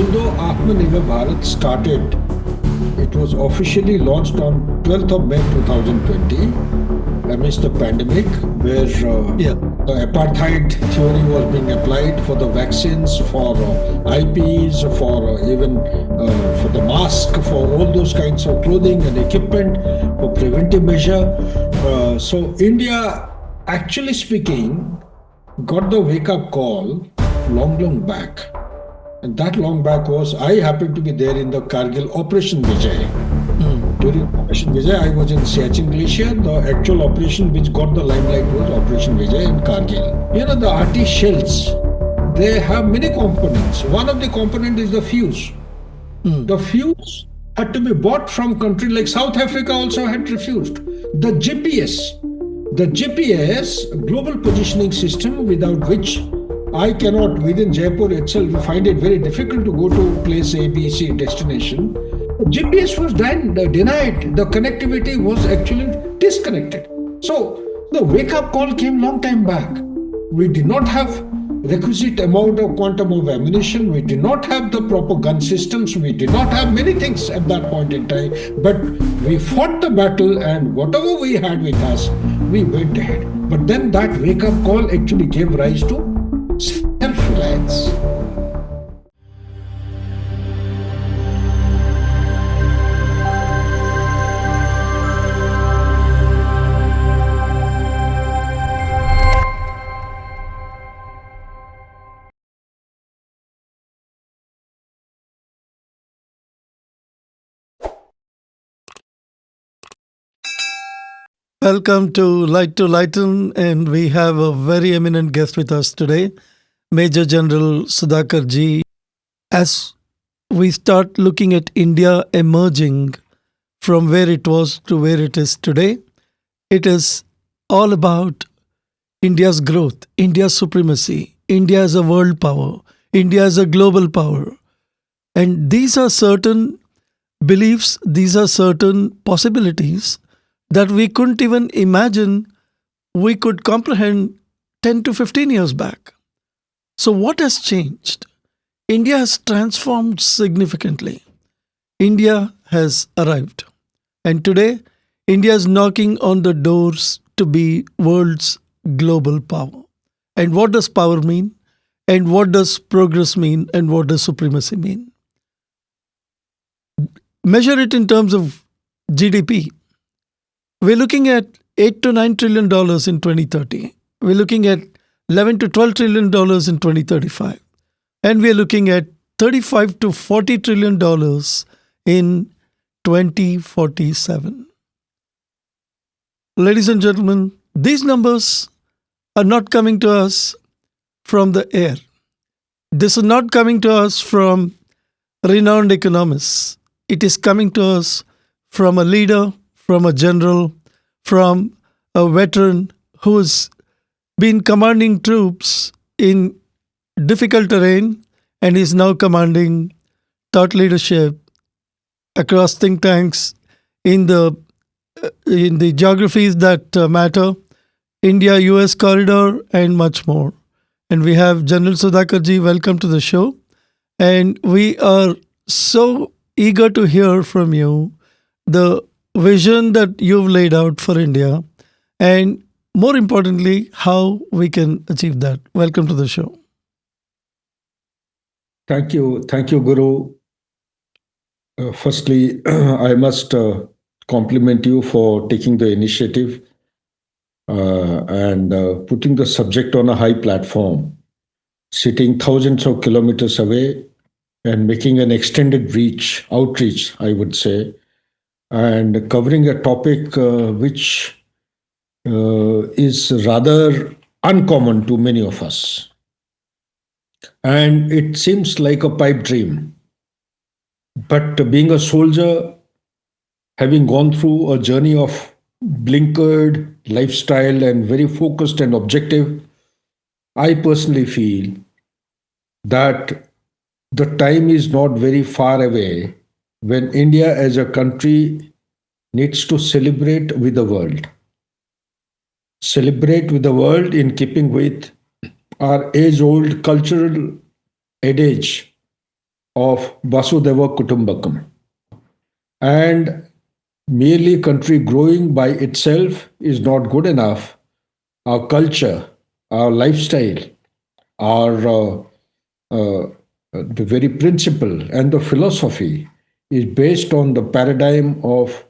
although Atmanirbhar Bharat started, it was officially launched on 12th of May 2020 amidst the pandemic, where the apartheid theory was being applied for the vaccines, for IPs, for even for the mask, for all those kinds of clothing and equipment, for preventive measure. So India, actually speaking, got the wake-up call long back. And that long back was, I happened to be there in the Kargil Operation Vijay. During Operation Vijay, I was in Siachen Glacier. The actual operation which got the limelight was Operation Vijay in Kargil. You know, the RT shells, they have many components. One of the components is the fuse. The fuse had to be bought from countries like South Africa also had refused. The GPS, global positioning system, without which I cannot, within Jaipur itself, find it very difficult to go to place A, B, C destination. GPS was denied. The connectivity was actually disconnected. So the wake-up call came long time back. We did not have requisite amount of quantum of ammunition. We did not have the proper gun systems. We did not have many things at that point in time. But we fought the battle, and whatever we had with us, we went ahead. But then that wake-up call actually gave rise to self-reliance. Welcome to Lighten, and we have a very eminent guest with us today, Major General Sudhakar ji. As we start looking at India emerging from where it was to where it is today, it is all about India's growth, India's supremacy, India as a world power, India as a global power. And these are certain beliefs, these are certain possibilities that we couldn't even imagine we could comprehend 10 to 15 years back. So what has changed? India has transformed significantly. India has arrived. And today, India is knocking on the doors to be world's global power. And what does power mean? And what does progress mean? And what does supremacy mean? Measure it in terms of GDP. We're looking at $8 to $9 trillion in 2030. We're looking at $11 to $12 trillion in 2035. And we're looking at $35 to $40 trillion in 2047. Ladies and gentlemen, these numbers are not coming to us from the air. This is not coming to us from renowned economists. It is coming to us from a leader, from a general, from a veteran who's been commanding troops in difficult terrain and is now commanding thought leadership across think tanks in the geographies that matter, India-US corridor, and much more. And we have General Sudhakar ji. Welcome to the show. And we are so eager to hear from you the vision that you've laid out for India, and more importantly, how we can achieve that. Welcome to the show. Thank you, Guru. Firstly, I must compliment you for taking the initiative and putting the subject on a high platform, sitting thousands of kilometers away and making an extended outreach, I would say, and covering a topic which is rather uncommon to many of us. And it seems like a pipe dream. But being a soldier, having gone through a journey of blinkered lifestyle and very focused and objective, I personally feel that the time is not very far away when India as a country needs to celebrate with the world. Celebrate with the world in keeping with our age-old cultural adage of Vasudeva Kutumbakam. And merely country growing by itself is not good enough. Our culture, our lifestyle, our the very principle and the philosophy is based on the paradigm of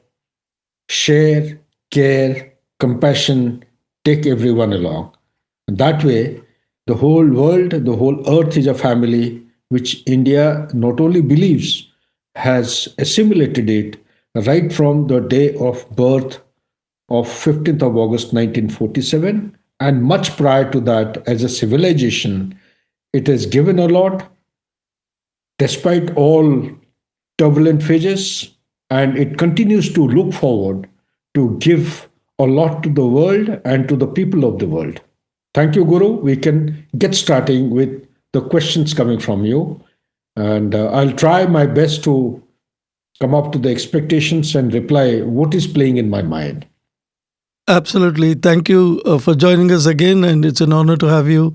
share, care, compassion, take everyone along. That way, the whole world, the whole earth is a family, which India not only believes, has assimilated it right from the day of birth of 15th of August 1947, and much prior to that, as a civilization, it has given a lot despite all turbulent phases, and it continues to look forward to give a lot to the world and to the people of the world. Thank you, Guru. We can get starting with the questions coming from you, and I'll try my best to come up to the expectations and reply what is playing in my mind. Absolutely. Thank you for joining us again, and it's an honor to have you,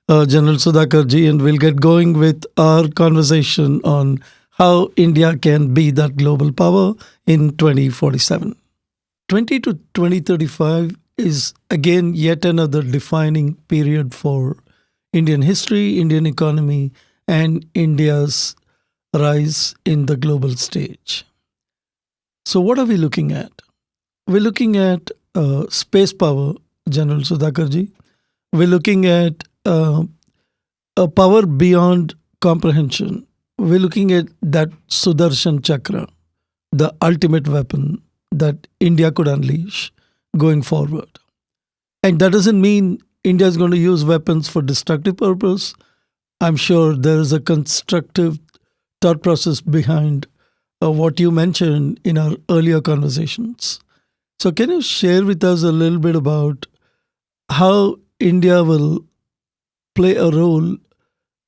General Sudhakar ji. And we'll get going with our conversation on how India can be that global power in 2047. 20 to 2035 is again yet another defining period for Indian history, Indian economy, and India's rise in the global stage. So, what are we looking at? We're looking at space power, General Sudhakarji. We're looking at a power beyond comprehension. We're looking at that Sudarshan Chakra, the ultimate weapon that India could unleash going forward. And that doesn't mean India is going to use weapons for destructive purpose. I'm sure there is a constructive thought process behind what you mentioned in our earlier conversations. So, can you share with us a little bit about how India will play a role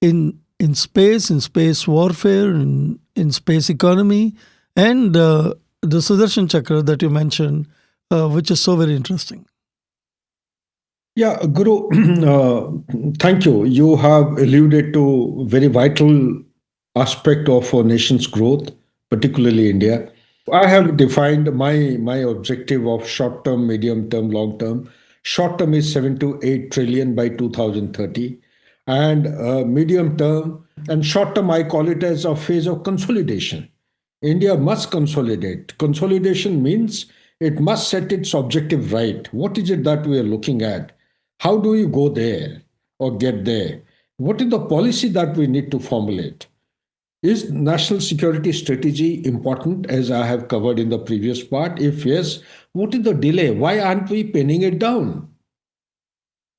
in space warfare, in space economy, and the Sudarshan Chakra that you mentioned, which is so very interesting? Yeah, Guru, thank you. You have alluded to very vital aspect of a nation's growth, particularly India. I have defined my objective of short term, medium term, long term. Short term is 7 to 8 trillion by 2030, and medium term and short term I call it as a phase of consolidation. India must consolidate. Consolidation means it must set its objective right. What is it that we are looking at? How do we go there or get there? What is the policy that we need to formulate? Is national security strategy important, as I have covered in the previous part? If yes, what is the delay? Why aren't we penning it down?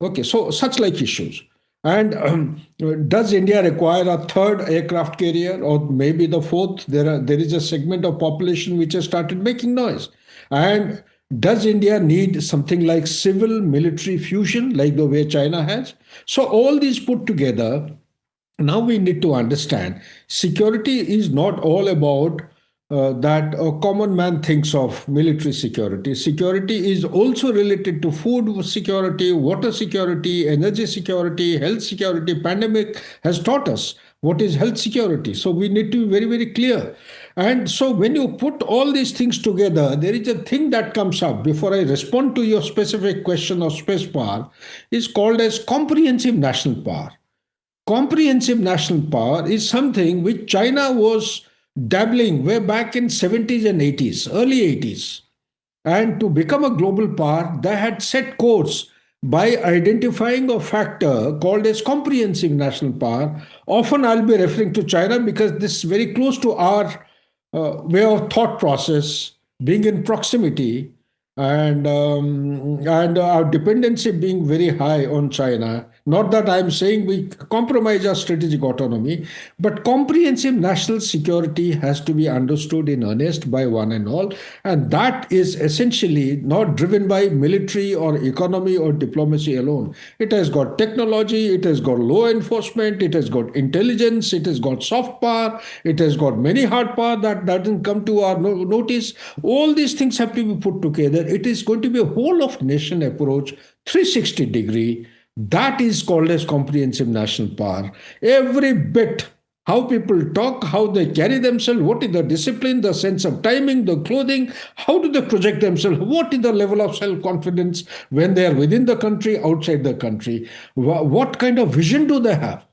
Okay, so such like issues. And does India require a third aircraft carrier or maybe the fourth? There is a segment of population which has started making noise. And does India need something like civil military fusion, like the way China has? So all these put together, now we need to understand security is not all about that a common man thinks of military security. Security is also related to food security, water security, energy security, health security. Pandemic has taught us what is health security. So we need to be very, very clear. And so when you put all these things together, there is a thing that comes up before I respond to your specific question of space power, is called as comprehensive national power. Comprehensive national power is something which China was dabbling way back in 70s and 80s, early 80s. And to become a global power, they had set course by identifying a factor called as comprehensive national power. Often I'll be referring to China because this is very close to our way of thought process, being in proximity, and our dependency being very high on China. Not that I'm saying we compromise our strategic autonomy, but comprehensive national security has to be understood in earnest by one and all, and that is essentially not driven by military or economy or diplomacy alone. It has got technology, it has got law enforcement, it has got intelligence, it has got soft power, it has got many hard power that doesn't come to our notice. All these things have to be put together. It is going to be a whole of nation approach, 360-degree. That is called as comprehensive national power. Every bit how people talk, how they carry themselves, what is the discipline, the sense of timing, the clothing, how do they project themselves, what is the level of self-confidence when they are within the country, outside the country, what kind of vision do they have?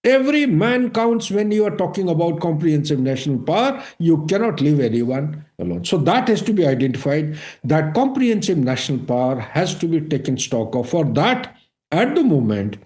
Every man counts when you are talking about comprehensive national power. You cannot leave anyone alone. So that has to be identified. That comprehensive national power has to be taken stock of. For that, at the moment,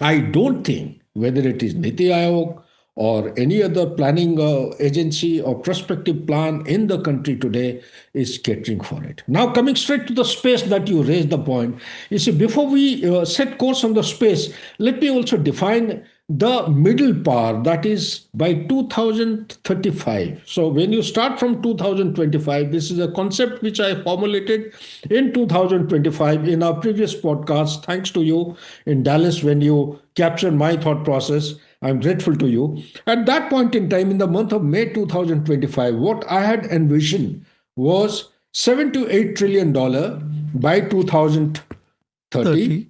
I don't think whether it is Niti Aayog or any other planning agency or prospective plan in the country today is catering for it. Now, coming straight to the space that you raised the point, you see, before we set course on the space, let me also define the middle power, that is by 2035. So when you start from 2025, this is a concept which I formulated in 2025 in our previous podcast. Thanks to you in Dallas when you captured my thought process. I'm grateful to you. At that point in time, in the month of May 2025, what I had envisioned was $7 to $8 trillion by 2030.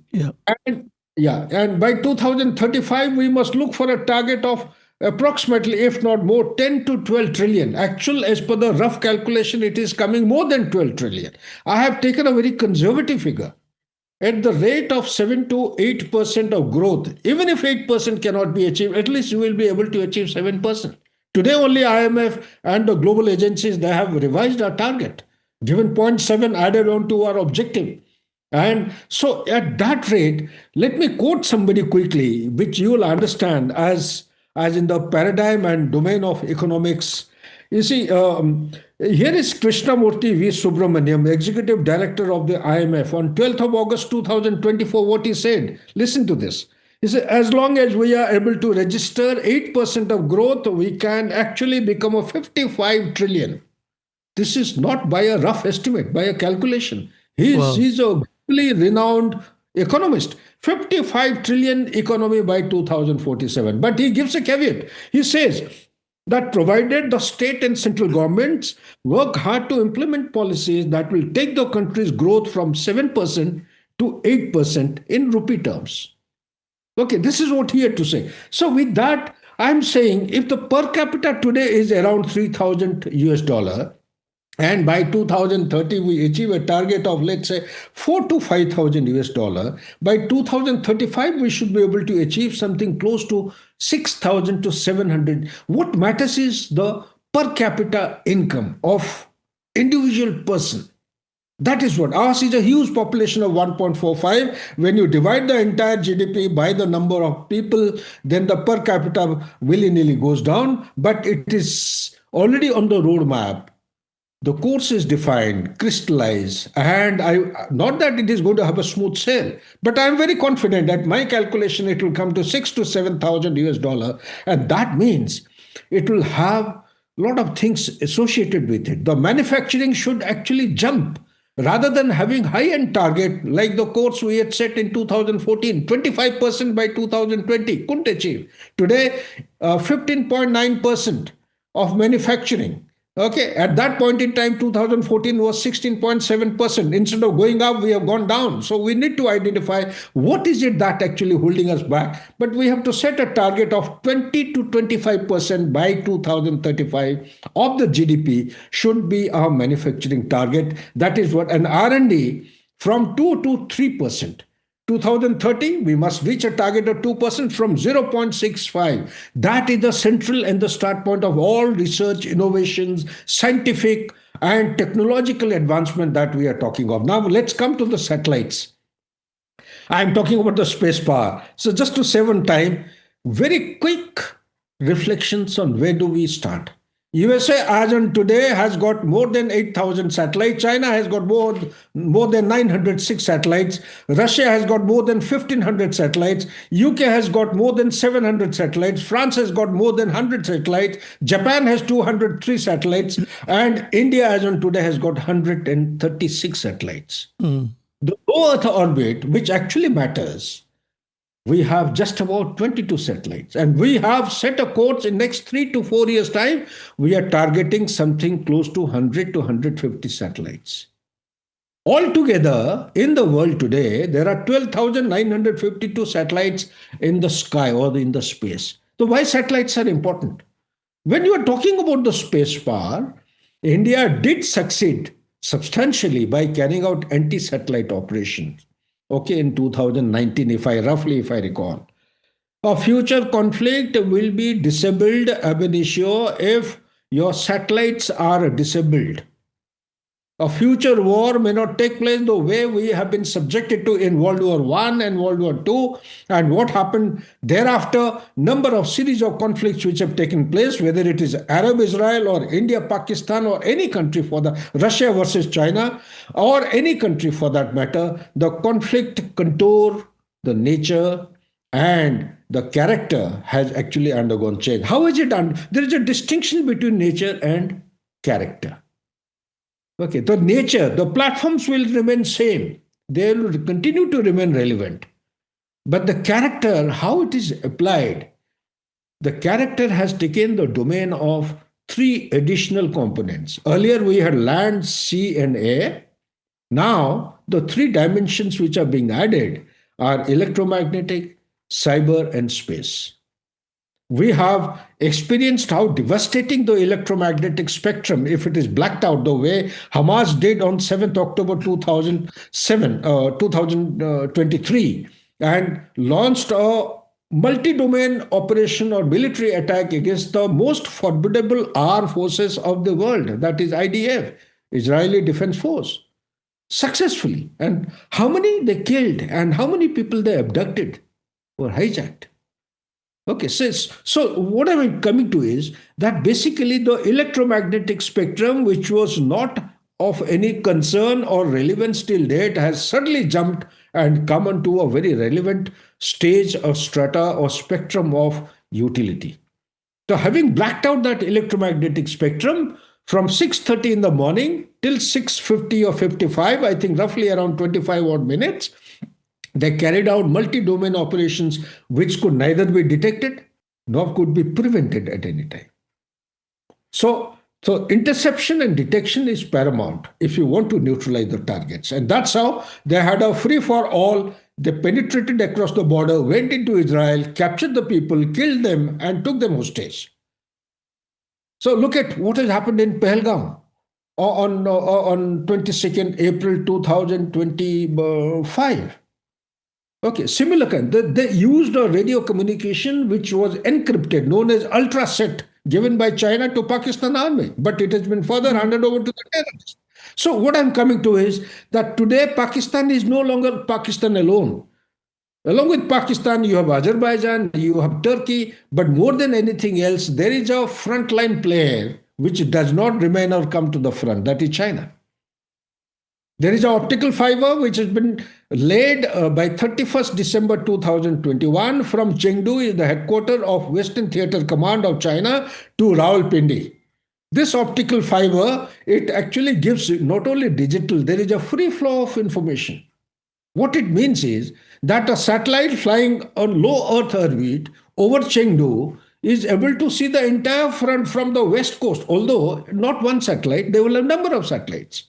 And by 2035, we must look for a target of approximately, if not more, 10 to 12 trillion. Actual, as per the rough calculation, it is coming more than 12 trillion. I have taken a very conservative figure. At the rate of 7 to 8% of growth, even if 8% cannot be achieved, at least you will be able to achieve 7%. Today, only IMF and the global agencies, they have revised our target, given 0.7 added on to our objective. And so at that rate, let me quote somebody quickly, which you will understand as in the paradigm and domain of economics. You see, here is Krishnamurti V. Subramaniam, Executive Director of the IMF, on 12th of August 2024, what he said. Listen to this. He said, as long as we are able to register 8% of growth, we can actually become a 55 trillion. This is not by a rough estimate, by a calculation. He's a renowned economist. 55 trillion economy by 2047. But he gives a caveat. He says that provided the state and central governments work hard to implement policies that will take the country's growth from 7% to 8% in rupee terms. Okay, this is what he had to say. So with that, I'm saying if the per capita today is around 3,000 US dollar, and by 2030, we achieve a target of, let's say, 4 to 5,000 US dollar. By 2035, we should be able to achieve something close to 6,000 to 700. What matters is the per capita income of individual person. That is what. Ours is a huge population of 1.45. When you divide the entire GDP by the number of people, then the per capita willy-nilly goes down. But it is already on the roadmap. The course is defined, crystallized, and not that it is going to have a smooth sail, but I'm very confident that my calculation, it will come to 6 to 7,000 US dollar, and that means it will have a lot of things associated with it. The manufacturing should actually jump rather than having high-end target like the course we had set in 2014, 25% by 2020, couldn't achieve. Today, 15.9% of manufacturing. Okay, at that point in time, 2014 was 16.7%. Instead of going up, we have gone down. So we need to identify what is it that actually holding us back. But we have to set a target of 20 to 25% by 2035 of the GDP should be our manufacturing target. That is what an R&D from 2 to 3%. 2030, we must reach a target of 2% from 0.65. That is the central and the start point of all research, innovations, scientific and technological advancement that we are talking of. Now, let's come to the satellites. I'm talking about the space power. So just to save on time, very quick reflections on where do we start. USA as on today has got more than 8,000 satellites. China has got more than 906 satellites. Russia has got more than 1,500 satellites. UK has got more than 700 satellites. France has got more than 100 satellites. Japan has 203 satellites. And India as on today has got 136 satellites. The low Earth orbit, which actually matters, we have just about 22 satellites, and we have set a course in next 3 to 4 years time. We are targeting something close to 100 to 150 satellites. Altogether, in the world today, there are 12,952 satellites in the sky or in the space. So why satellites are important? When you are talking about the space power, India did succeed substantially by carrying out anti-satellite operations. Okay, in 2019, if I recall. A future conflict will be disabled ab initio if your satellites are disabled. A future war may not take place the way we have been subjected to in World War One and World War Two, and what happened thereafter. Number of series of conflicts which have taken place, whether it is Arab Israel or India Pakistan or any country for the Russia versus China or any country for that matter, the conflict contour, the nature, and the character has actually undergone change. How is it done? There is a distinction between nature and character. Okay, the nature, the platforms will remain same. They will continue to remain relevant. But the character, how it is applied, the character has taken the domain of three additional components. Earlier we had land, sea, and air. Now the three dimensions which are being added are electromagnetic, cyber, and space. We have experienced how devastating the electromagnetic spectrum, if it is blacked out the way Hamas did on 7th October 2023, and launched a multi-domain operation or military attack against the most formidable armed forces of the world, that is IDF, Israeli Defense Force, successfully. And how many they killed and how many people they abducted or hijacked. Okay, so what I'm coming to is that basically the electromagnetic spectrum, which was not of any concern or relevance till date, has suddenly jumped and come onto a very relevant stage or strata or spectrum of utility. So having blacked out that electromagnetic spectrum from 6:30 in the morning till 6:50 or 55, I think roughly around 25 odd minutes, they carried out multi-domain operations which could neither be detected nor could be prevented at any time. So interception and detection is paramount if you want to neutralize the targets. And that's how they had a free-for-all. They penetrated across the border, went into Israel, captured the people, killed them, and took them hostage. So look at what has happened in Pahalgam on 22nd April 2025. Okay, similar kind. They used a radio communication which was encrypted, known as ultraset, given by China to Pakistan army, but it has been further handed over to the terrorists. So what I'm coming to is that today Pakistan is no longer Pakistan alone. Along with Pakistan, you have Azerbaijan, you have Turkey, but more than anything else, there is a frontline player which does not remain or come to the front, that is China. There is an optical fiber which has been laid by 31st December 2021 from Chengdu, is the headquarters of Western Theater Command of China, to Rawalpindi. This optical fiber, it actually gives not only digital, there is a free flow of information. What it means is that a satellite flying on low Earth orbit over Chengdu is able to see the entire front from the west coast, although not one satellite, there will be a number of satellites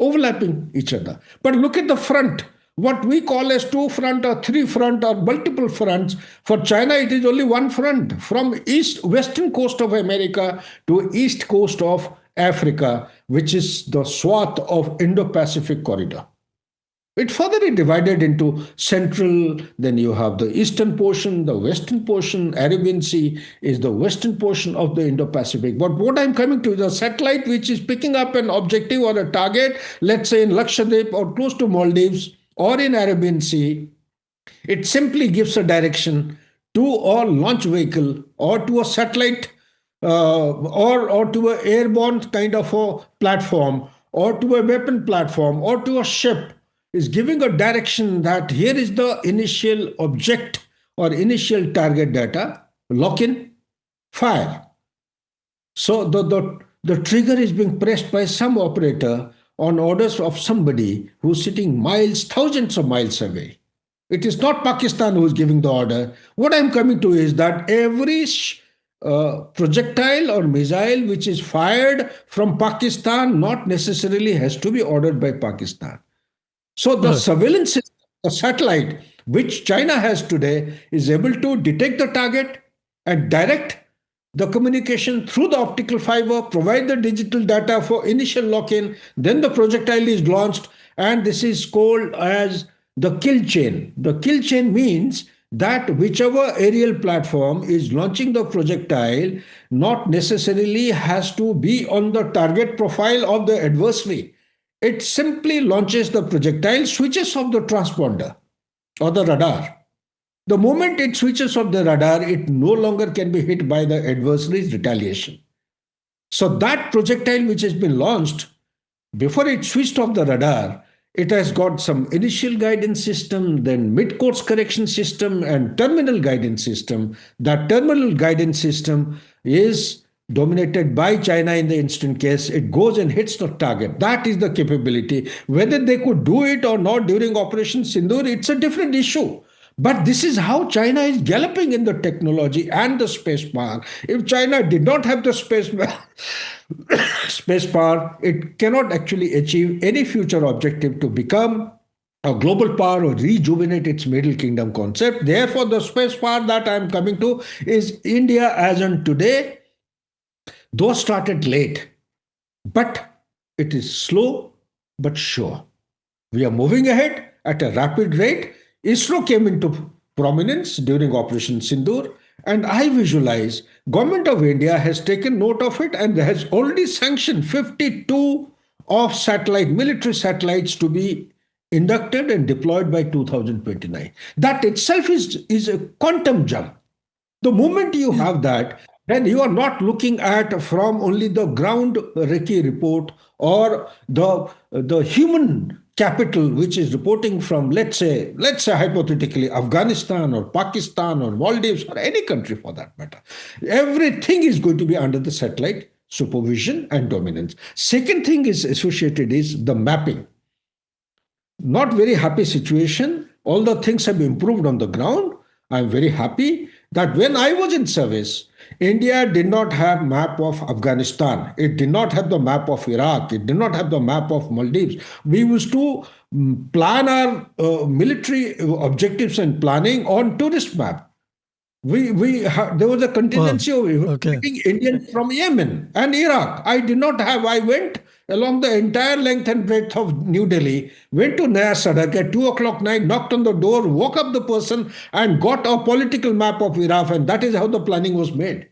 overlapping each other. But look at the front, what we call as two front or three front or multiple fronts. For China, it is only one front, from western coast of America to east coast of Africa, which is the swath of Indo-Pacific corridor. It further is divided into central, then you have the eastern portion, the western portion. Arabian Sea is the western portion of the Indo-Pacific. But what I'm coming to is a satellite which is picking up an objective or a target, let's say in Lakshadweep or close to Maldives or in Arabian Sea. It simply gives a direction to a launch vehicle or to a satellite or to an airborne kind of a platform or to a weapon platform or to a ship, is giving a direction that here is the initial object or initial target data, lock in, fire. So the trigger is being pressed by some operator on orders of somebody who's sitting miles, thousands of miles away. It is not Pakistan who is giving the order. What I'm coming to is that every projectile or missile which is fired from Pakistan not necessarily has to be ordered by Pakistan. So the surveillance system, the satellite, which China has today, is able to detect the target, and direct the communication through the optical fiber, provide the digital data for initial lock-in, then the projectile is launched, and this is called as the kill chain. The kill chain means that whichever aerial platform is launching the projectile not necessarily has to be on the target profile of the adversary. It simply launches the projectile, switches off the transponder or the radar. The moment it switches off the radar, it no longer can be hit by the adversary's retaliation. So that projectile which has been launched, before it switched off the radar, it has got some initial guidance system, then mid-course correction system, and terminal guidance system. That terminal guidance system is dominated by China in the instant case. It goes and hits the target. That is the capability. Whether they could do it or not during Operation Sindoor, it's a different issue. But this is how China is galloping in the technology and the space power. If China did not have the space power, it cannot actually achieve any future objective to become a global power or rejuvenate its Middle Kingdom concept. Therefore, the space power that I am coming to is India as on today, though started late, but it is slow but sure. We are moving ahead at a rapid rate. ISRO came into prominence during Operation Sindoor, and I visualize Government of India has taken note of it and has already sanctioned 52 of military satellites to be inducted and deployed by 2029. That itself is a quantum jump. The moment you have that, then you are not looking at from only the ground recce report or the human capital which is reporting from, let's say hypothetically Afghanistan or Pakistan or Maldives or any country for that matter. Everything is going to be under the satellite supervision and dominance. Second thing is associated is the mapping. Not very happy situation. All the things have improved on the ground. I'm very happy that when I was in service, India did not have map of Afghanistan. It did not have the map of Iraq. It did not have the map of Maldives. We used to plan our military objectives and planning on tourist map. There was a contingency of taking Indians from Yemen and Iraq. I did not have. I went along the entire length and breadth of New Delhi, went to Naya Sadak at 2 o'clock night, knocked on the door, woke up the person and got a political map of Iraq, and that is how the planning was made.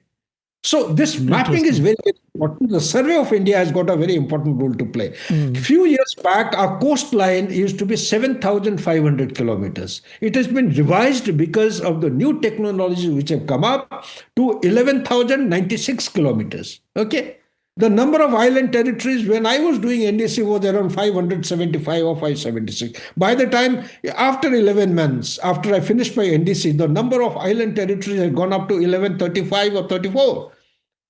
So this mapping is very, very important. The Survey of India has got a very important role to play. A few years back, our coastline used to be 7,500 kilometers. It has been revised because of the new technologies which have come up to 11,096 kilometers. Okay. The number of island territories when I was doing NDC was around 575 or 576. By the time, after 11 months, after I finished my NDC, the number of island territories had gone up to 1135 or 34.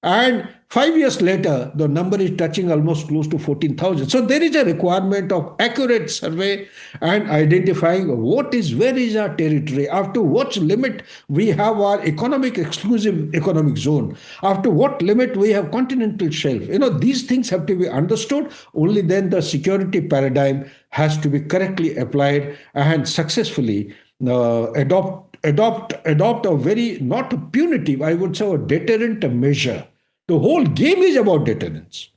And 5 years later, the number is touching almost close to 14,000. So there is a requirement of accurate survey and identifying where is our territory, after what limit we have our exclusive economic zone, after what limit we have continental shelf. These things have to be understood. Only then the security paradigm has to be correctly applied and successfully adopt a very, not punitive, I would say a deterrent measure. The whole game is about deterrence.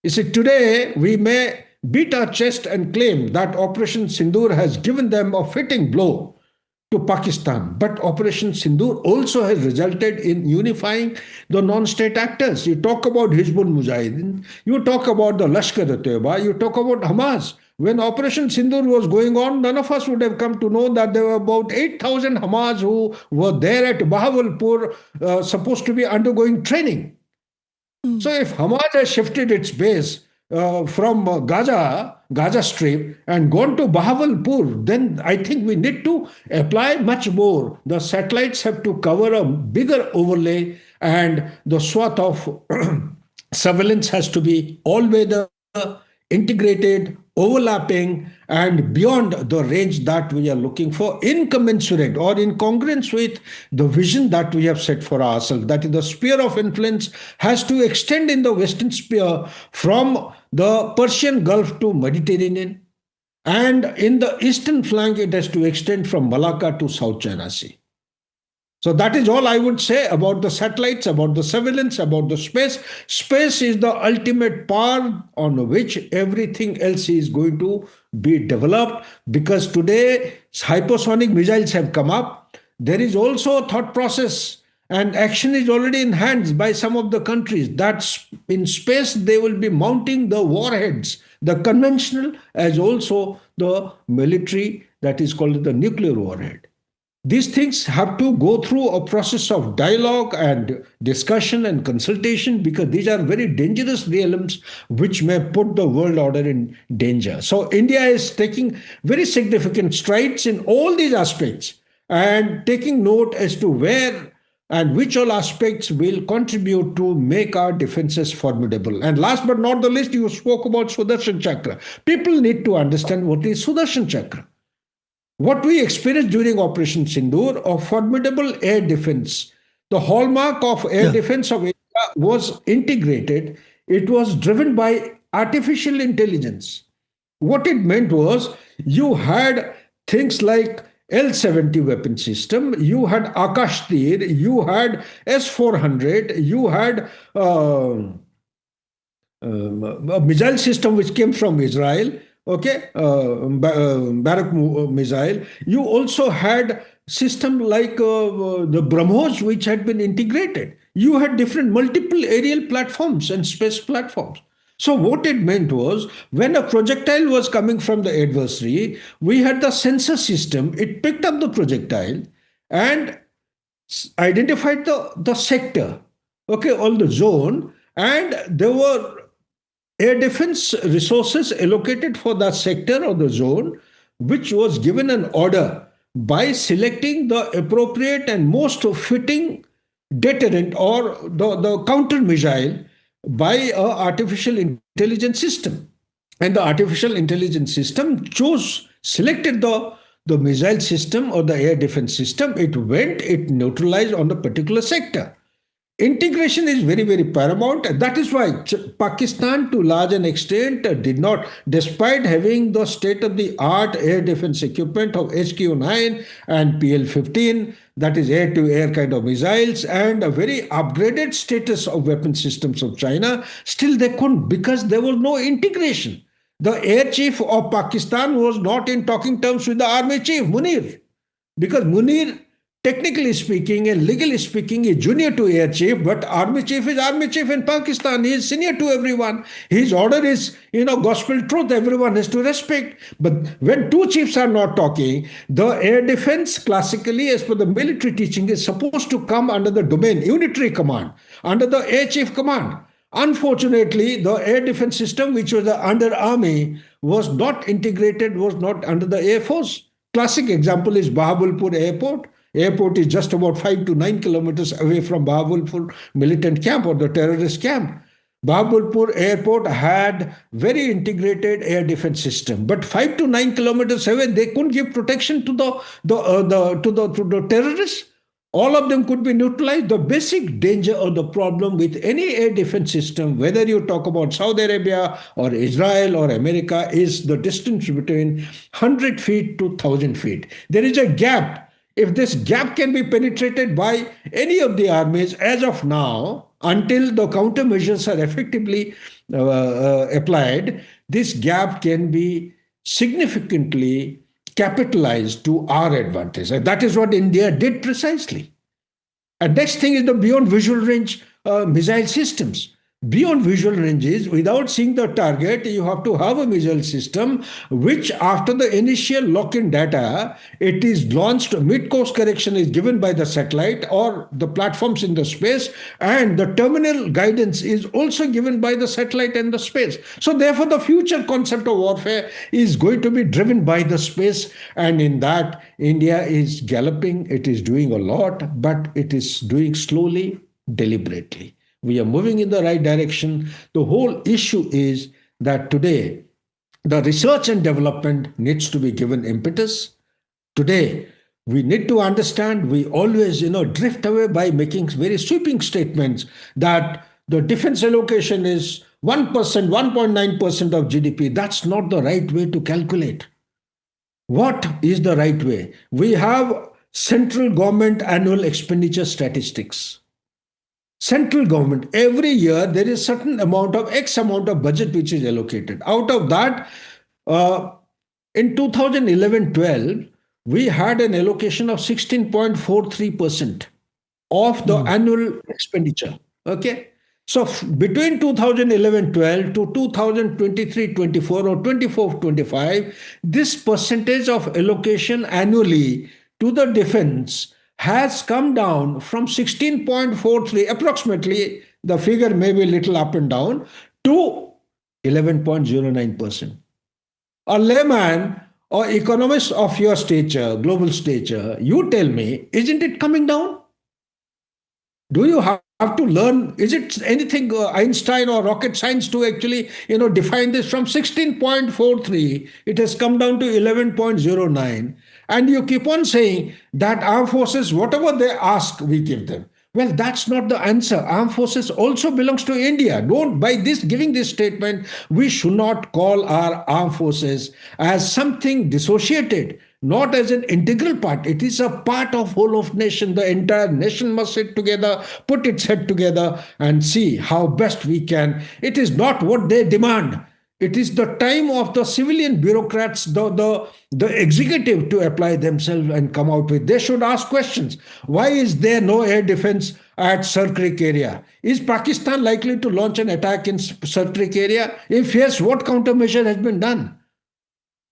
You see, today we may beat our chest and claim that Operation Sindoor has given them a fitting blow to Pakistan. But Operation Sindoor also has resulted in unifying the non-state actors. You talk about Hizbul Mujahideen, you talk about the Lashkar-e-Toiba, you talk about Hamas. When Operation Sindoor was going on, none of us would have come to know that there were about 8,000 Hamas who were there at Bahawalpur, supposed to be undergoing training. So if Hamas has shifted its base from Gaza Strip and gone to Bahawalpur, then I think we need to apply much more. The satellites have to cover a bigger overlay, and the swath of surveillance has to be all-weather, integrated, overlapping, and beyond the range that we are looking for, incommensurate or in congruence with the vision that we have set for ourselves. That is, the sphere of influence has to extend in the Western sphere from the Persian Gulf to Mediterranean, and in the eastern flank it has to extend from Malacca to South China Sea. So that is all I would say about the satellites, about the surveillance, about the space. Space is the ultimate power on which everything else is going to be developed, because today hypersonic missiles have come up. There is also a thought process and action is already in hands by some of the countries that in space they will be mounting the warheads, the conventional as also the military, that is called the nuclear warhead. These things have to go through a process of dialogue and discussion and consultation, because these are very dangerous realms which may put the world order in danger. So India is taking very significant strides in all these aspects and taking note as to where and which all aspects will contribute to make our defenses formidable. And last but not the least, you spoke about Sudarshan Chakra. People need to understand what is Sudarshan Chakra. What we experienced during Operation Sindoor, a formidable air defense. The hallmark of air defense of India was integrated. It was driven by artificial intelligence. What it meant was you had things like L-70 weapon system, you had Akash Tir, you had S-400, you had a missile system which came from Israel, okay, Barak missile. You also had system like the BrahMos, which had been integrated. You had different multiple aerial platforms and space platforms. So what it meant was, when a projectile was coming from the adversary, we had the sensor system. It picked up the projectile and identified the sector, okay, or the zone, and there were air defense resources allocated for that sector or the zone, which was given an order by selecting the appropriate and most fitting deterrent or the counter missile by an artificial intelligence system. And the artificial intelligence system selected the missile system or the air defense system. It went, it neutralized on the particular sector. Integration is very, very paramount. And that is why Pakistan, to large an extent, did not, despite having the state-of-the-art air defense equipment of HQ-9 and PL-15, that is air-to-air kind of missiles, and a very upgraded status of weapon systems of China, still they couldn't, because there was no integration. The air chief of Pakistan was not in talking terms with the army chief, Munir, because Munir, technically speaking and legally speaking, is junior to air chief, but army chief is army chief in Pakistan. He is senior to everyone. His order is, gospel truth. Everyone has to respect. But when two chiefs are not talking, the air defense, classically, as per the military teaching, is supposed to come under the domain, unitary command, under the air chief command. Unfortunately, the air defense system, which was under army, was not integrated, was not under the air force. Classic example is Bahawalpur Airport. Airport is just about 5 to 9 kilometers away from Bahawalpur militant camp or the terrorist camp. Bahawalpur Airport had very integrated air defense system, but 5 to 9 kilometers away, they couldn't give protection to the terrorists. All of them could be neutralized. The basic danger or the problem with any air defense system, whether you talk about Saudi Arabia or Israel or America, is the distance between 100 feet to 1,000 feet. There is a gap. If this gap can be penetrated by any of the armies as of now, until the countermeasures are effectively applied, this gap can be significantly capitalized to our advantage. And that is what India did precisely. And next thing is the beyond visual range missile systems. Beyond visual ranges, without seeing the target, you have to have a missile system which, after the initial lock-in data, it is launched, mid-course correction is given by the satellite or the platforms in the space, and the terminal guidance is also given by the satellite and the space. So therefore, the future concept of warfare is going to be driven by the space, and in that, India is galloping. It is doing a lot, but it is doing slowly, deliberately. We are moving in the right direction. The whole issue is that today, the research and development needs to be given impetus. Today, we need to understand, we always, drift away by making very sweeping statements that the defense allocation is 1%, 1.9% of GDP. That's not the right way to calculate. What is the right way? We have central government annual expenditure statistics. Central government, every year there is certain amount of X amount of budget which is allocated. Out of that, uh, in 2011-12, we had an allocation of 16.43% of the annual expenditure. Okay. So between 2011-12 to 2023-24 or 24-25, this percentage of allocation annually to the defense has come down from 16.43, approximately, the figure may be a little up and down, to 11.09%. A layman or economist of your stature, global stature, you tell me, isn't it coming down? Do you have to learn? Is it anything Einstein or rocket science to actually define this? From 16.43, it has come down to 11.09, and you keep on saying that armed forces, whatever they ask, we give them. Well, that's not the answer. Armed forces also belongs to India. Don't, by this giving this statement, we should not call our armed forces as something dissociated, not as an integral part. It is a part of whole of nation. The entire nation must sit together, put its head together, and see how best we can. It is not what they demand. It is the time of the civilian bureaucrats, the executive, to apply themselves and come out with. They should ask questions. Why is there no air defense at Sir Creek area? Is Pakistan likely to launch an attack in Sir Creek area? If yes, what countermeasure has been done?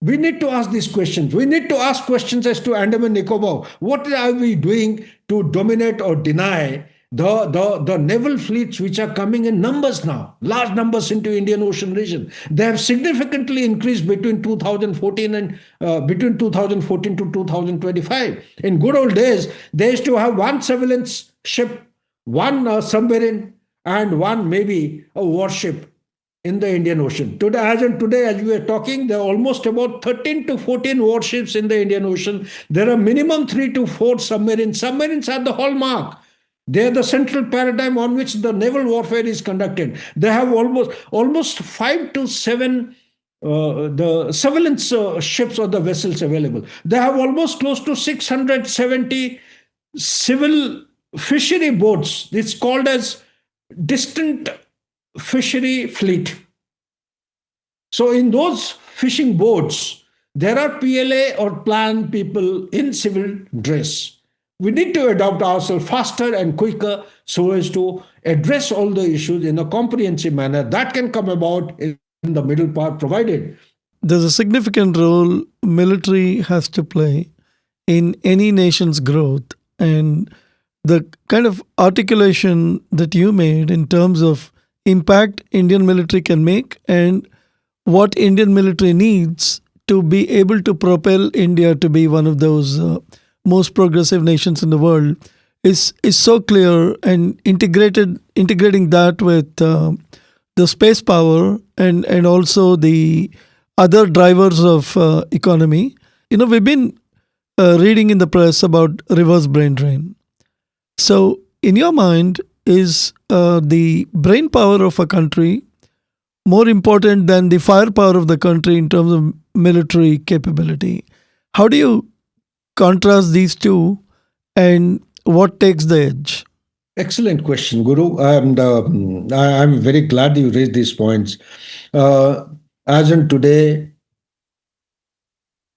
We need to ask these questions. We need to ask questions as to Andaman Nicobar. What are we doing to dominate or deny the naval fleets which are coming in numbers now, large numbers into Indian Ocean region? They have significantly increased between 2014 and between 2014 to 2025. In good old days, they used to have one surveillance ship, one submarine, and one maybe a warship in the Indian Ocean. Today, as we are talking, there are almost about 13 to 14 warships in the Indian Ocean. There are minimum 3 to 4 submarines. Submarines are the hallmark. They are the central paradigm on which the naval warfare is conducted. They have almost 5 to 7 the surveillance ships or the vessels available. They have almost close to 670 civil fishery boats. It's called as distant fishery fleet. So in those fishing boats, there are PLA or plan people in civil dress. We need to adopt ourselves faster and quicker so as to address all the issues in a comprehensive manner. That can come about in the middle part, provided there's a significant role military has to play in any nation's growth, and the kind of articulation that you made in terms of impact Indian military can make and what Indian military needs to be able to propel India to be one of those most progressive nations in the world is so clear, and integrating that with the space power and also the other drivers of economy. We've been reading in the press about reverse brain drain. So in your mind, is the brain power of a country more important than the firepower of the country in terms of military capability? How do you contrast these two, and what takes the edge? Excellent question, Guru. And I'm very glad you raised these points. As in today,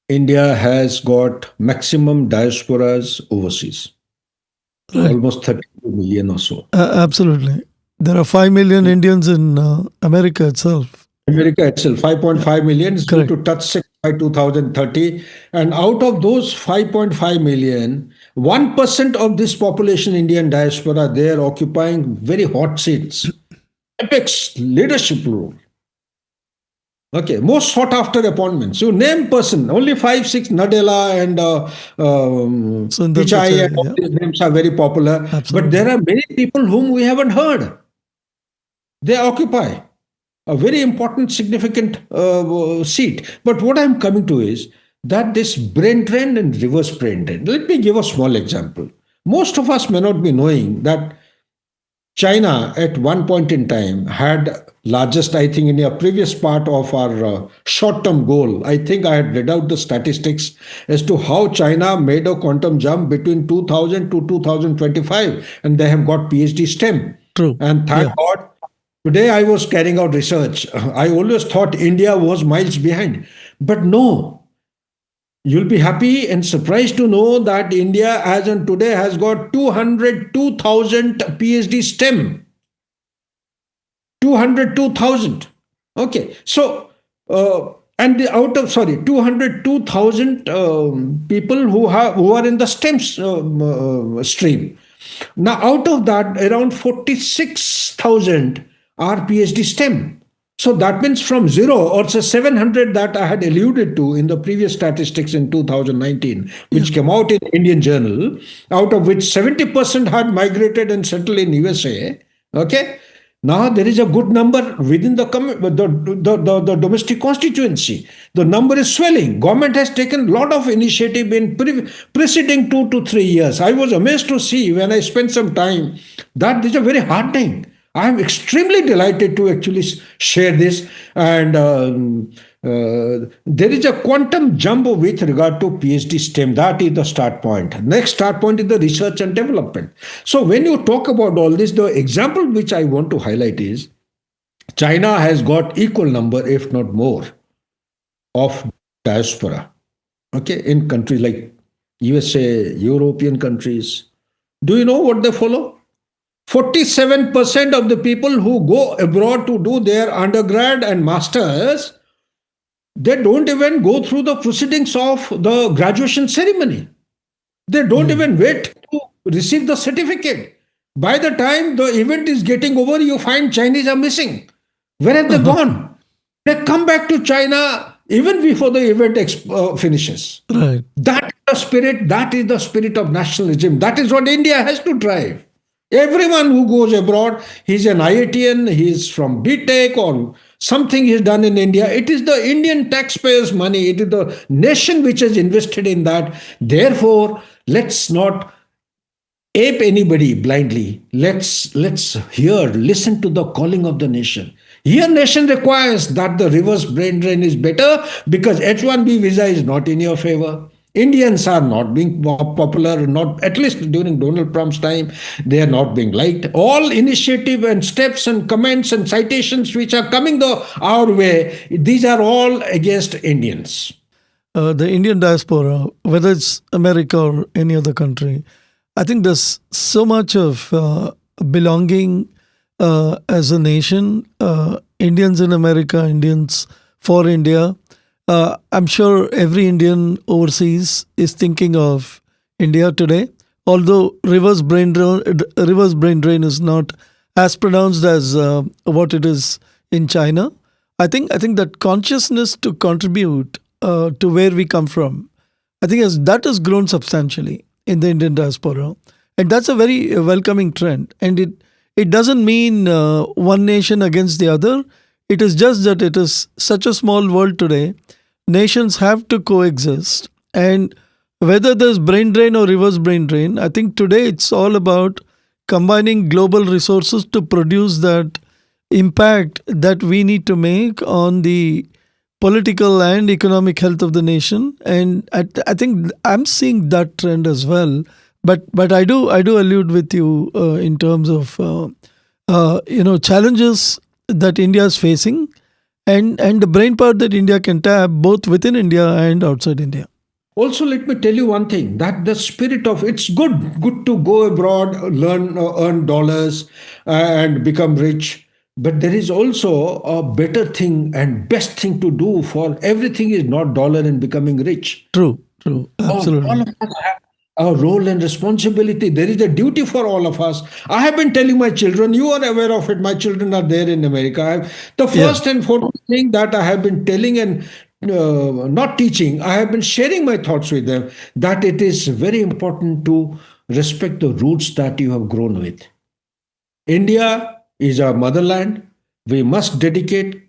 India has got maximum diasporas overseas. Right. Almost 32 million or so. Absolutely. There are 5 million Indians in America itself. 5.5 million is due to touch 6 by 2030. And out of those 5.5 million, 1% of this population, Indian diaspora, they are occupying very hot seats. Apex leadership role. Okay, most sought after appointments. You name person, only 5, 6, Nadella and Pichai and all these names are very popular. Absolutely. But there are many people whom we haven't heard. They occupy a very important, significant seat. But what I'm coming to is that this brain drain and reverse brain drain. Let me give a small example. Most of us may not be knowing that China at one point in time had largest, I think, in a previous part of our short-term goal. I think I had read out the statistics as to how China made a quantum jump between 2000 to 2025, and they have got PhD STEM. True. And thank God, today I was carrying out research. I always thought India was miles behind, but no. You'll be happy and surprised to know that India, as on today, has got 202,000 PhD STEM. 202,000. Okay. So, and out of, 202,000 people who are in the STEM stream. Now, out of that, around 46,000 are PhD STEM. So that means from zero, or say 700 that I had alluded to in the previous statistics in 2019, which came out in Indian Journal, out of which 70% had migrated and settled in USA. Okay. Now there is a good number within the domestic constituency. The number is swelling. Government has taken a lot of initiative in preceding 2 to 3 years. I was amazed to see when I spent some time that this is a very heartening. I am extremely delighted to actually share this. And there is a quantum jump with regard to PhD STEM. That is the start point. Next start point is the research and development. So when you talk about all this, the example which I want to highlight is China has got equal number, if not more, of diaspora. Okay, in countries like USA, European countries. Do you know what they follow? 47% of the people who go abroad to do their undergrad and masters, they don't even go through the proceedings of the graduation ceremony. They don't even wait to receive the certificate. By the time the event is getting over, you find Chinese are missing. Where have they gone? They come back to China even before the event finishes. Right. That is the spirit. That is the spirit of nationalism. That is what India has to drive. Everyone who goes abroad, he's an IITian, he's from BTech or something he's done in India. It is the Indian taxpayers' money. It is the nation which has invested in that. Therefore, let's not ape anybody blindly. Let's listen to the calling of the nation. Here, nation requires that the reverse brain drain is better because H1B visa is not in your favor. Indians are not being popular, not at least during Donald Trump's time, they are not being liked. All initiative and steps and comments and citations which are coming our way, these are all against Indians. The Indian diaspora, whether it's America or any other country, I think there's so much of belonging as a nation. Indians in America, Indians for India. I'm sure every Indian overseas is thinking of India today. Although reverse brain drain is not as pronounced as what it is in China. I think that consciousness to contribute to where we come from, I think that has grown substantially in the Indian diaspora, and that's a very welcoming trend. And it doesn't mean one nation against the other. It is just that it is such a small world today. Nations have to coexist. And whether there's brain drain or reverse brain drain, I think today it's all about combining global resources to produce that impact that we need to make on the political and economic health of the nation. And I think I'm seeing that trend as well. But I do allude with you in terms of challenges that India is facing. And the brain power that India can tap both within India and outside India. Also, let me tell you one thing, that the spirit of it's good to go abroad, learn, earn dollars and become rich. But there is also a better thing and best thing to do for everything is not dollar and becoming rich. True. Absolutely. All of us have a role and responsibility. There is a duty for all of us. I have been telling my children, you are aware of it, my children are there in America. The first and foremost thing that I have been telling and not teaching, I have been sharing my thoughts with them, that it is very important to respect the roots that you have grown with. India is our motherland. We must dedicate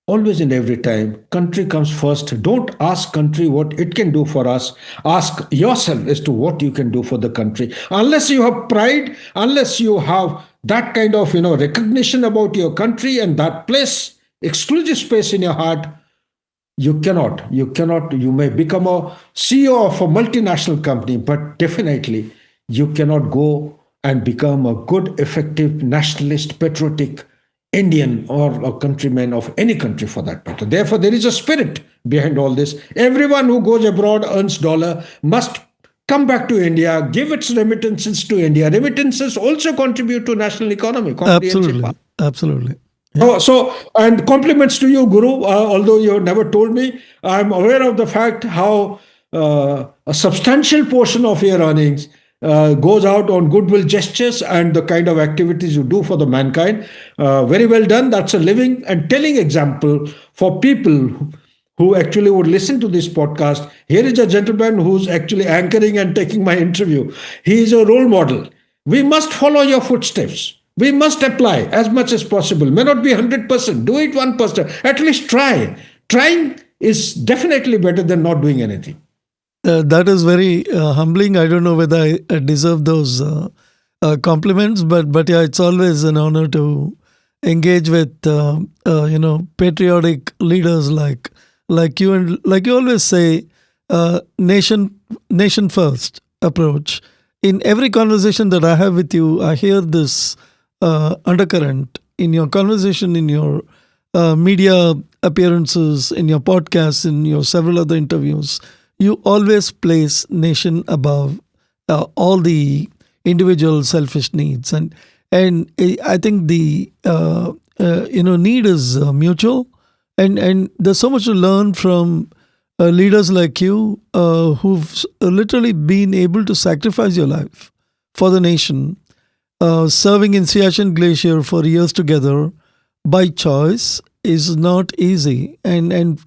always and every time, country comes first. Don't ask country what it can do for us. Ask yourself as to what you can do for the country. Unless you have pride, unless you have that kind of recognition about your country and that place, exclusive space in your heart, you may become a CEO of a multinational company, but definitely you cannot go and become a good, effective, nationalist, patriotic Indian or a countryman of any country for that matter. Therefore, there is a spirit behind all this. Everyone who goes abroad earns dollar must come back to India, give its remittances to India. Remittances also contribute to national economy. Absolutely. Absolutely. And compliments to you, Guru. Although you have never told me, I'm aware of the fact how a substantial portion of your earnings goes out on goodwill gestures and the kind of activities you do for the mankind. Very well done. That's a living and telling example for people who actually would listen to this podcast. Here is a gentleman who's actually anchoring and taking my interview. He is a role model. We must follow your footsteps. We must apply as much as possible. May not be 100%. Do it 1%. At least try. Trying is definitely better than not doing anything. That is very humbling. I don't know whether I deserve those compliments, but yeah, it's always an honor to engage with patriotic leaders like you, and like you always say, nation first approach. In every conversation that I have with you, I hear this undercurrent in your conversation, in your media appearances, in your podcasts, in your several other interviews. You always place nation above all the individual selfish needs, and I think the need is mutual, and there's so much to learn from leaders like you who've literally been able to sacrifice your life for the nation, serving in Siachen Glacier for years together by choice is not easy, and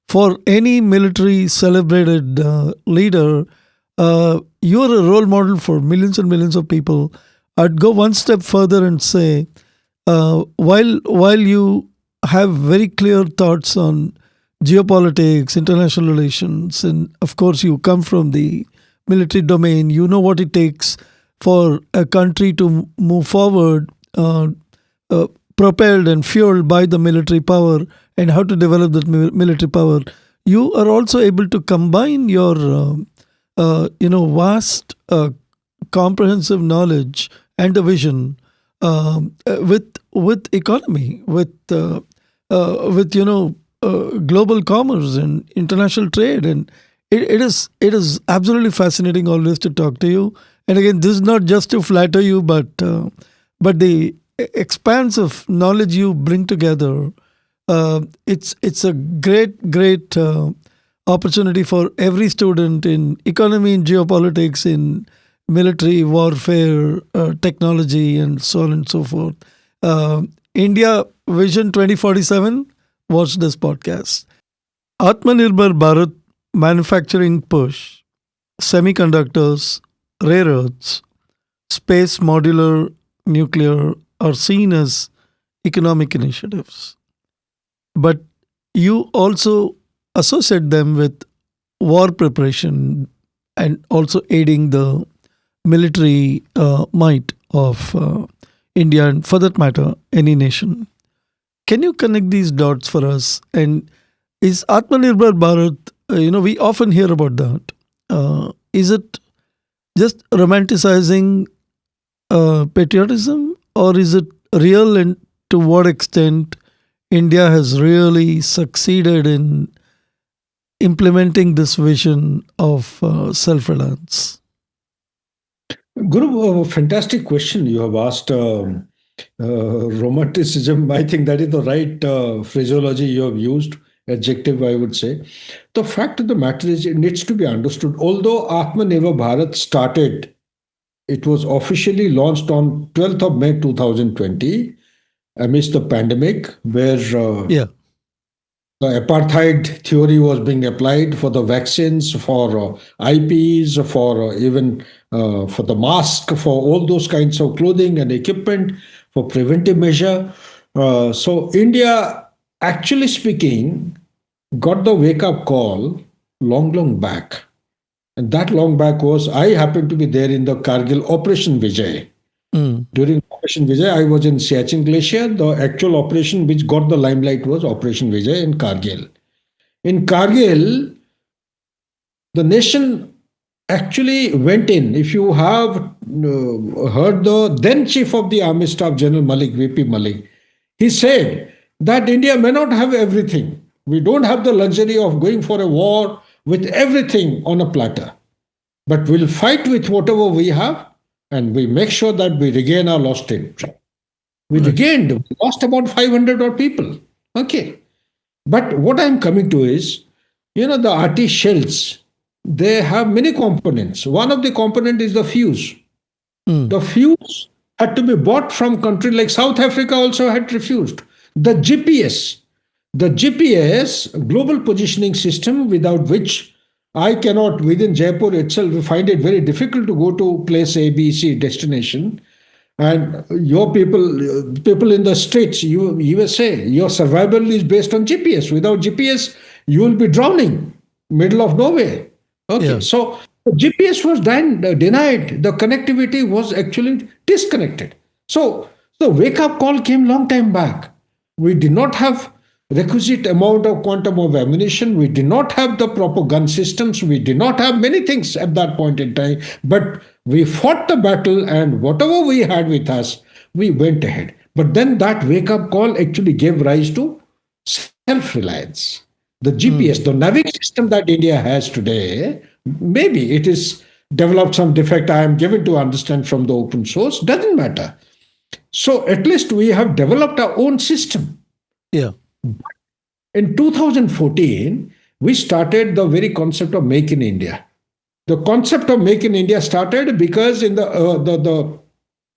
for any military celebrated leader, you're a role model for millions and millions of people. I'd go one step further and say, while you have very clear thoughts on geopolitics, international relations, and of course you come from the military domain, you know what it takes for a country to move forward, propelled and fueled by the military power, and how to develop that military power. You are also able to combine your vast comprehensive knowledge and the vision with economy, with global commerce and international trade, and it is absolutely fascinating always to talk to you. And again, this is not just to flatter you, but the expanse of knowledge you bring together. It's a great opportunity for every student in economy, in geopolitics, in military warfare, technology, and so on and so forth. India Vision 2047. Watch this podcast. Atmanirbhar Bharat manufacturing push, semiconductors, rare earths, space, modular, nuclear are seen as economic initiatives. But you also associate them with war preparation and also aiding the military might of India, and for that matter, any nation. Can you connect these dots for us? And is Atmanirbhar Bharat, we often hear about that. Is it just romanticizing patriotism, or is it real, and to what extent India has really succeeded in implementing this vision of self-reliance? Guru, a fantastic question you have asked. Romanticism, I think that is the right phraseology you have used, adjective, I would say. The fact of the matter is, it needs to be understood. Although Atmanirbhar Bharat started, it was officially launched on 12th of May 2020 amidst the pandemic, where the apartheid theory was being applied for the vaccines, for IPs, for even for the mask, for all those kinds of clothing and equipment, for preventive measure. So India actually speaking, got the wake up call long back. And that long back was I happened to be there in the Kargil Operation Vijay. During Operation Vijay, I was in Siachen Glacier. The actual operation which got the limelight was Operation Vijay in Kargil. In Kargil, the nation actually went in. If you have heard the then Chief of the Army Staff, General Malik, VP Malik, he said that India may not have everything. We don't have the luxury of going for a war with everything on a platter. But we'll fight with whatever we have and we make sure that we regain our lost territory. We lost about 500 odd people. Okay. But what I'm coming to is, the RT shells, they have many components. One of the component is the fuse. The fuse had to be bought from country like South Africa also had refused. The GPS, global positioning system, without which I cannot, within Jaipur itself, find it very difficult to go to place A, B, C destination. And your people in the States, USA, your survival is based on GPS. Without GPS, you will be drowning, middle of nowhere. Okay, yeah. So GPS was denied. The connectivity was actually disconnected. So the wake-up call came long time back. We did not have requisite amount of quantum of ammunition. We did not have the proper gun systems. We did not have many things at that point in time. But we fought the battle, and whatever we had with us, we went ahead. But then that wake-up call actually gave rise to self-reliance. The GPS, the navigation system that India has today, maybe it is developed some defect I am given to understand from the open source, doesn't matter. So at least we have developed our own system. Yeah. In 2014, we started the very concept of Make in India. The concept of Make in India started because in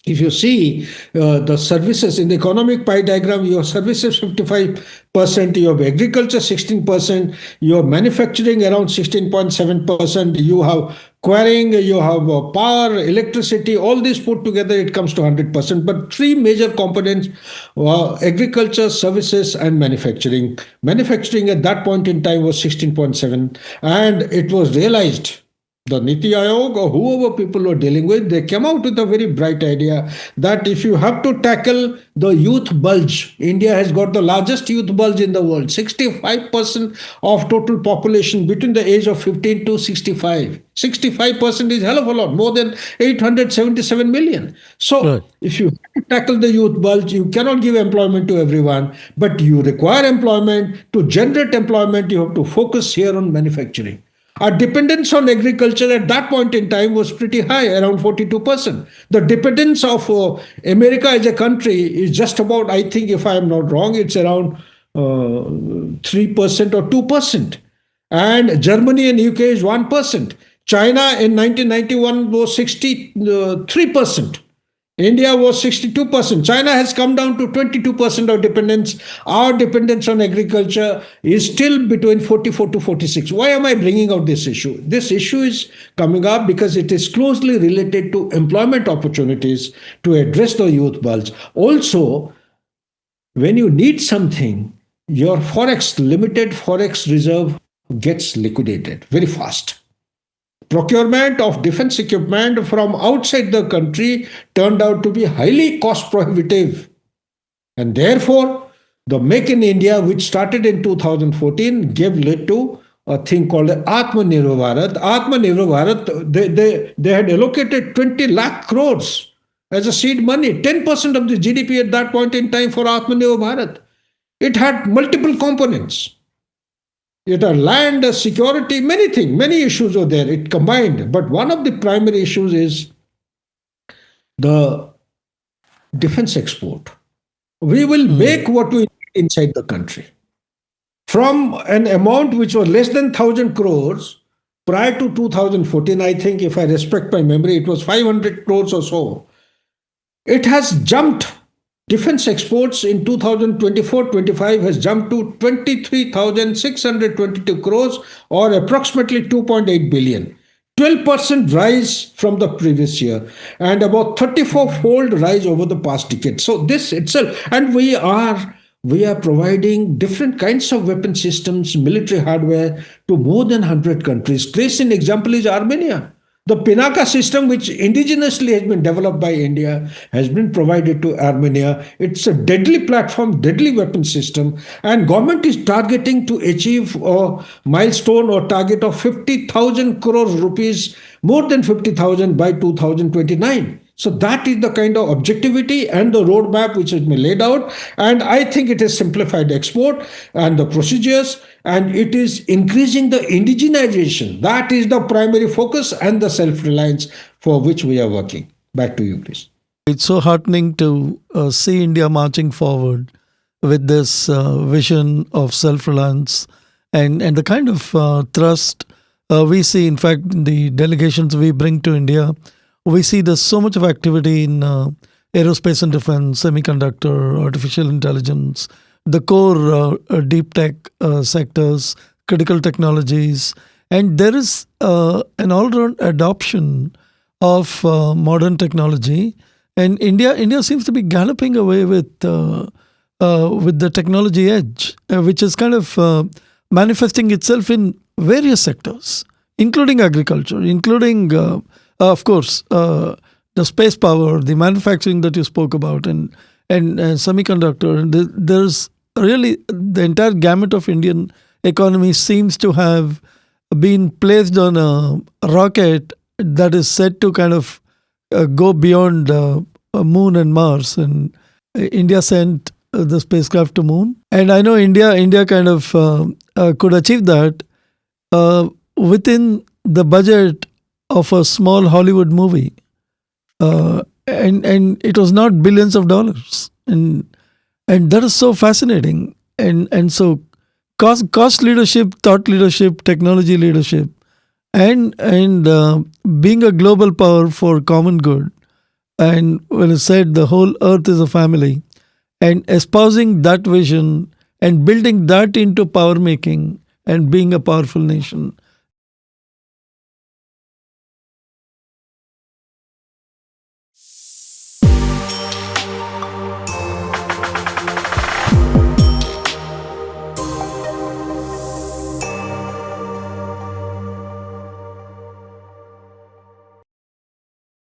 if you see the services in the economic pie diagram, your services 55%, you have agriculture 16%, you have manufacturing around 16.7%, you have quarrying, you have power, electricity, all this put together, it comes to 100%. But three major components were agriculture, services, and manufacturing. Manufacturing at that point in time was 16.7%, and it was realized. The Niti Aayog or whoever people were dealing with, they came out with a very bright idea that if you have to tackle the youth bulge, India has got the largest youth bulge in the world, 65% of total population between the age of 15 to 65. 65% is hell of a lot, more than 877 million. So if you have to tackle the youth bulge, you cannot give employment to everyone, but you require employment. To generate employment, you have to focus here on manufacturing. Our dependence on agriculture at that point in time was pretty high, around 42%. The dependence of America as a country is just about, I think, if I am not wrong, it's around 3% or 2%. And Germany and UK is 1%. China in 1991 was 63%. India was 62%. China has come down to 22% of dependence. Our dependence on agriculture is still between 44 to 46. Why am I bringing out this issue? This issue is coming up because it is closely related to employment opportunities to address the youth bulge. Also, when you need something, your limited forex reserve gets liquidated very fast. Procurement of defense equipment from outside the country turned out to be highly cost prohibitive. And therefore, the Make in India, which started in 2014, gave lead to a thing called Atmanirbhar Bharat. Atmanirbhar Bharat, they had allocated 20 lakh crores as a seed money, 10% of the GDP at that point in time for Atmanirbhar Bharat. It had multiple components. It had land, security, many issues were there. It combined. But one of the primary issues is the defense export. We will make what we need inside the country. From an amount which was less than 1,000 crores prior to 2014, I think, if I respect my memory, it was 500 crores or so. It has jumped. Defense exports in 2024-25 has jumped to 23,622 crores or approximately 2.8 billion. 12% rise from the previous year and about 34-fold rise over the past decade. So this itself, and we are we are providing different kinds of weapon systems, military hardware to more than 100 countries. Case in example is Armenia. The Pinaka system, which indigenously has been developed by India, has been provided to Armenia. It's a deadly platform, deadly weapon system, and government is targeting to achieve a milestone or target of 50,000 crore rupees, more than 50,000 by 2029. So that is the kind of objectivity and the roadmap which has been laid out. And I think it has simplified export and the procedures, and it is increasing the indigenization. That is the primary focus and the self-reliance for which we are working. Back to you, please. It's so heartening to see India marching forward with this vision of self-reliance and the kind of thrust we see. In fact, in the delegations we bring to India, we see there's so much of activity in aerospace and defense, semiconductor, artificial intelligence, the core deep tech sectors, critical technologies, and there is an all-round adoption of modern technology. And India seems to be galloping away with the technology edge, which is kind of manifesting itself in various sectors, including agriculture, including of course, the space power, the manufacturing that you spoke about, and semiconductor. And there's really the entire gamut of Indian economy seems to have been placed on a rocket that is set to kind of go beyond Moon and Mars. And India sent the spacecraft to Moon, and I know India kind of could achieve that within the budget of a small Hollywood movie, and it was not billions of dollars, and that is so fascinating, and so cost leadership, thought leadership, technology leadership, and being a global power for common good, and when it's said the whole earth is a family, and espousing that vision and building that into power making and being a powerful nation.